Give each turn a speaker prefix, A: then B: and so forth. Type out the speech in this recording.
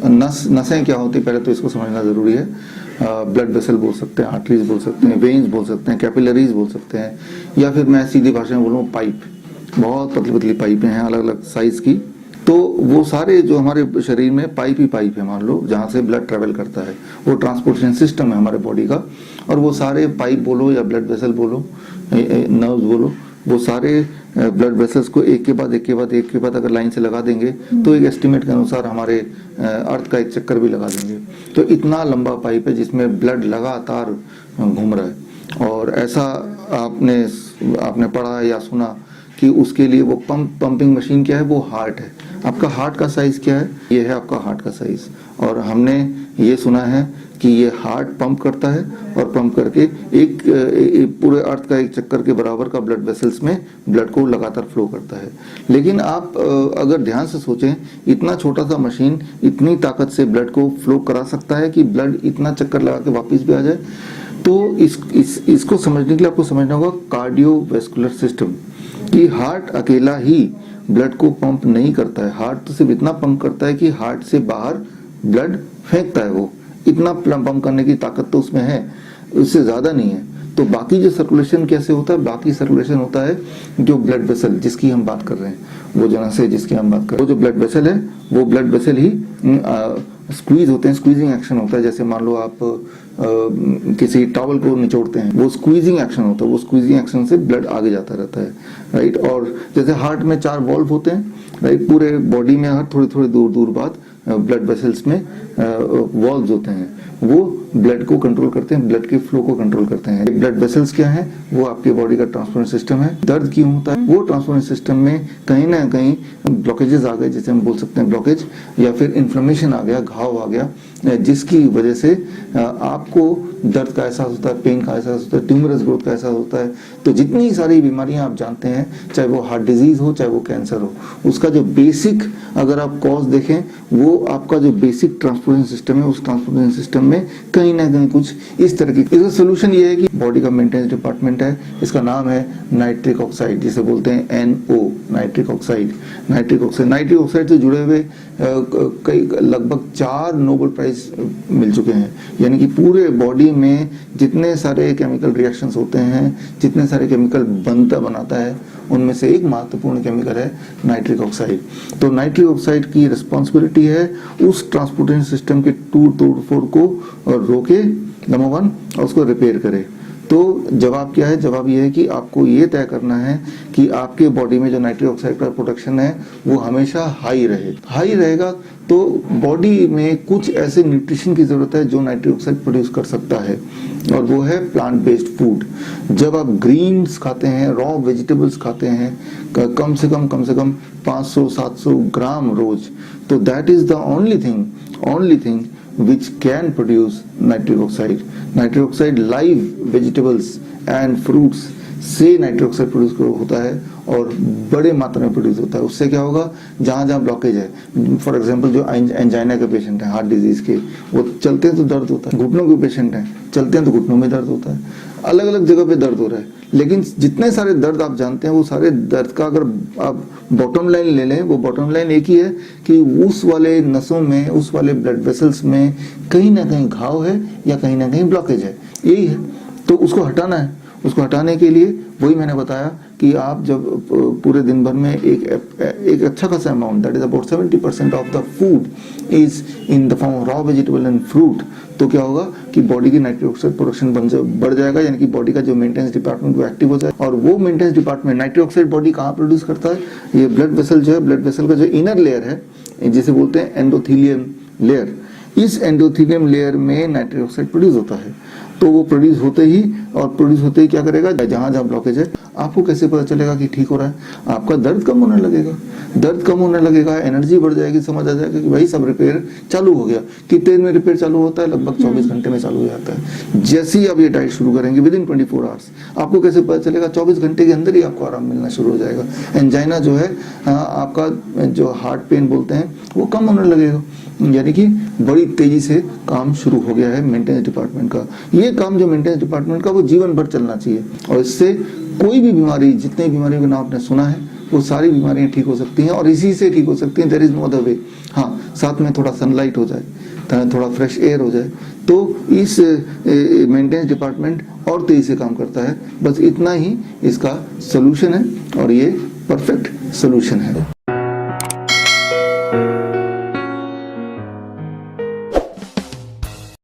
A: नसें क्या होती है पहले तो इसको समझना जरूरी है। ब्लड वेसल बोल सकते हैं, आर्टरीज बोल सकते हैं, वेन्स बोल सकते हैं, कैपिलरीज बोल सकते हैं, या फिर मैं सीधी भाषा में बोलूँ पाइप। बहुत पतली पतली पाइपें हैं अलग अलग साइज की। तो वो सारे जो हमारे शरीर में पाइप ही पाइप है, मान लो, जहाँ से ब्लड ट्रेवल करता है, वो ट्रांसपोर्टेशन सिस्टम है हमारे बॉडी का। और वो सारे पाइप बोलो या ब्लड वेसल बोलो, नर्व्स बोलो, वो सारे ब्लड वेसल्स को एक के बाद एक के बाद एक के बाद अगर लाइन से लगा देंगे तो एक एस्टिमेट के अनुसार हमारे अर्थ का एक चक्कर भी लगा देंगे। तो इतना लंबा पाइप है जिसमें ब्लड लगातार घूम रहा है। और ऐसा आपने पढ़ा या सुना कि उसके लिए वो पंपिंग मशीन क्या है, वो हार्ट है। आपका हार्ट का साइज क्या है, ये है आपका हार्ट का साइज। और हमने ये सुना है कि ये हार्ट पंप करता है और पंप करके एक पूरे अर्थ का एक चक्कर के बराबर का ब्लड वेसल्स में ब्लड को लगातार फ्लो करता है। लेकिन आप अगर ध्यान से सोचें, इतना छोटा सा मशीन इतनी ताकत से ब्लड को फ्लो करा सकता है कि ब्लड इतना चक्कर लगा के वापस भी आ जाए। तो इसको समझने के लिए आपको समझना होगा कार्डियोवैस्कुलर सिस्टम, कि हार्ट अकेला ही ब्लड को पंप नहीं करता है। हार्ट तो सिर्फ इतना पंप करता है कि हार्ट से बाहर ब्लड फेंकता है, वो इतना पंप करने की ताकत तो उसमें है, उससे ज्यादा नहीं है। तो बाकी जो सर्कुलेशन कैसे होता है, बाकी सर्कुलेशन होता है जो ब्लड वेसल जिसकी हम बात कर रहे हैं, वो जो नसें जिसकी हम बात कर रहे हैं, वो जो ब्लड वेसल है, वो ब्लड वेसल ही स्क्वीज होते हैं, स्क्वीजिंग एक्शन होता है। जैसे मान लो आप किसी टॉवल को निचोड़ते हैं, वो स्क्वीजिंग एक्शन होता है, वो स्क्वीजिंग एक्शन से ब्लड आगे जाता रहता है, राइट। और जैसे हार्ट में 4 वॉल्व होते हैं, राइट, पूरे बॉडी में हर थोड़ी थोड़ी दूर दूर बाद ब्लड वेसल्स में वॉल्व्स होते हैं, वो ब्लड को कंट्रोल करते हैं, ब्लड के फ्लो को कंट्रोल करते हैं। ब्लड वेसल्स क्या है, वो आपके बॉडी का ट्रांसपोर्टेशन सिस्टम है। दर्द क्यों होता है, वो ट्रांसपोर्टेशन सिस्टम में कहीं ना कहीं ब्लॉकेजेस आ गए, जैसे हम बोल सकते हैं ब्लॉकेज, या फिर इन्फ्लेमेशन आ गया, घाव आ गया, जिसकी वजह से आपको दर्द का एहसास होता है, पेन का एहसास होता है, ट्यूमरस ग्रोथ का एहसास होता है। तो जितनी सारी बीमारियां आप जानते हैं, चाहे वो हार्ट डिजीज हो, चाहे वो कैंसर हो, उसका जो बेसिक अगर आप कॉज देखें, वो आपका जो बेसिक ट्रांसपोर्टेशन सिस्टम है, उस ट्रांसपोर्टेशन सिस्टम में कहीं ना कहीं कुछ इस तरह की। इसका सोल्यूशन ये है कि बॉडी का मेंटेनेंस डिपार्टमेंट है, इसका नाम है नाइट्रिक ऑक्साइड, जिसे बोलते हैं NO, nitric oxide. Nitric oxide से जुड़े हुए कई लगभग 4 नोबेल प्राइज मिल चुके हैं। यानी कि पूरे बॉडी में जितने सारे केमिकल रिएक्शंस होते हैं, जितने सारे केमिकल बनाता है, उनमें से एक महत्वपूर्ण केमिकल है नाइट्रिक ऑक्साइड। तो नाइट्रिक ऑक्साइड की रिस्पॉन्सिबिलिटी है उस ट्रांसपोर्टेशन सिस्टम के तोड़-फोड़ को रोके, नंबर 1, और उसको रिपेयर करे। तो जवाब क्या है, जवाब ये है कि आपको ये तय करना है कि आपके बॉडी में जो नाइट्रिक ऑक्साइड का प्रोडक्शन है वो हमेशा हाई रहेगा। तो बॉडी में कुछ ऐसे न्यूट्रिशन की जरूरत है जो नाइट्रिक ऑक्साइड प्रोड्यूस कर सकता है, और वो है प्लांट बेस्ड फूड। जब आप ग्रीन्स खाते हैं, रॉ वेजिटेबल्स खाते हैं, कम से कम 500-700 ग्राम रोज, तो that is the only thing which can produce nitric oxide. Nitric oxide live vegetables and fruits से नाइट्रिक ऑक्साइड प्रोड्यूस होता है, और बड़े मात्रा में प्रोड्यूस होता है। उससे क्या होगा, जहां जहां ब्लॉकेज है, फॉर एग्जांपल जो एंजाइना के पेशेंट हैं, हार्ट डिजीज के, वो चलते हैं तो दर्द होता है। घुटनों के पेशेंट हैं, चलते हैं तो घुटनों में दर्द होता है, अलग अलग जगह पे दर्द हो रहा है। लेकिन जितने सारे दर्द आप जानते हैं, वो सारे दर्द का अगर आप बॉटम लाइन ले लें, वो बॉटम लाइन एक ही है कि उस वाले नसों में, उस वाले ब्लड वेसल्स में कहीं ना कहीं घाव है या कहीं ना कहीं ब्लॉकेज है, यही है। तो उसको हटाना है। उसको हटाने के लिए वही मैंने बताया कि आप जब पूरे दिन भर में एक अच्छा खासा amount, that is about 70% of the food is in the form of raw vegetable and fruit, तो क्या होगा कि बॉडी की नाइट्रिक ऑक्साइड प्रोडक्शन बढ़ जाएगा। यानी कि बॉडी का जो मेंटेनेंस डिपार्टमेंट वो एक्टिव हो जाए। और वो maintenance department nitric oxide body कहाँ प्रोड्यूस करता है, ये ब्लड वेसल जो है, ब्लड वेसल का जो इनर लेयर है, जिसे बोलते हैं एंडोथीलियम लेयर, इस एंडोथीलियम लेयर में नाइट्रिक ऑक्साइड प्रोड्यूस होता है। तो वो प्रोड्यूस होते ही क्या करेगा, जहां जहां ब्लॉकेज है, आपको कैसे पता चलेगा कि ठीक हो रहा है, आपका दर्द कम होने लगेगा, एनर्जी बढ़ जाएगी, समझ आ जाएगा कि भाई सब रिपेयर चालू हो गया। कितने देर में रिपेयर चालू होता है, लगभग 24 घंटे में चालू हो जाता है। जैसे ही आप ये डाइट शुरू करेंगे, विद इन 24 आवर्स, आपको कैसे पता चलेगा, 24 घंटे के अंदर ही आपको आराम मिलना शुरू हो जाएगा। एंजाइना जो है, आपका जो हार्ट पेन बोलते हैं, वो कम होने लगेगा। यानी कि बड़ी तेजी से काम शुरू हो गया है मेंटेनेंस डिपार्टमेंट का। ये काम जो मेंटेनेंस डिपार्टमेंट का, वो जीवन भर चलना चाहिए, और इससे कोई भी बीमारी, जितनी बीमारियों के नाम आपने सुना है, वो सारी बीमारियां ठीक हो सकती हैं और इसी से ठीक हो सकती हैं। There is no other way. हाँ, साथ में थोड़ा सनलाइट हो जाए, थोड़ा फ्रेश एयर हो जाए, तो इस मेंटेनेंस डिपार्टमेंट और तेजी से काम करता है। बस इतना ही इसका सोल्यूशन है और ये परफेक्ट सोल्यूशन है।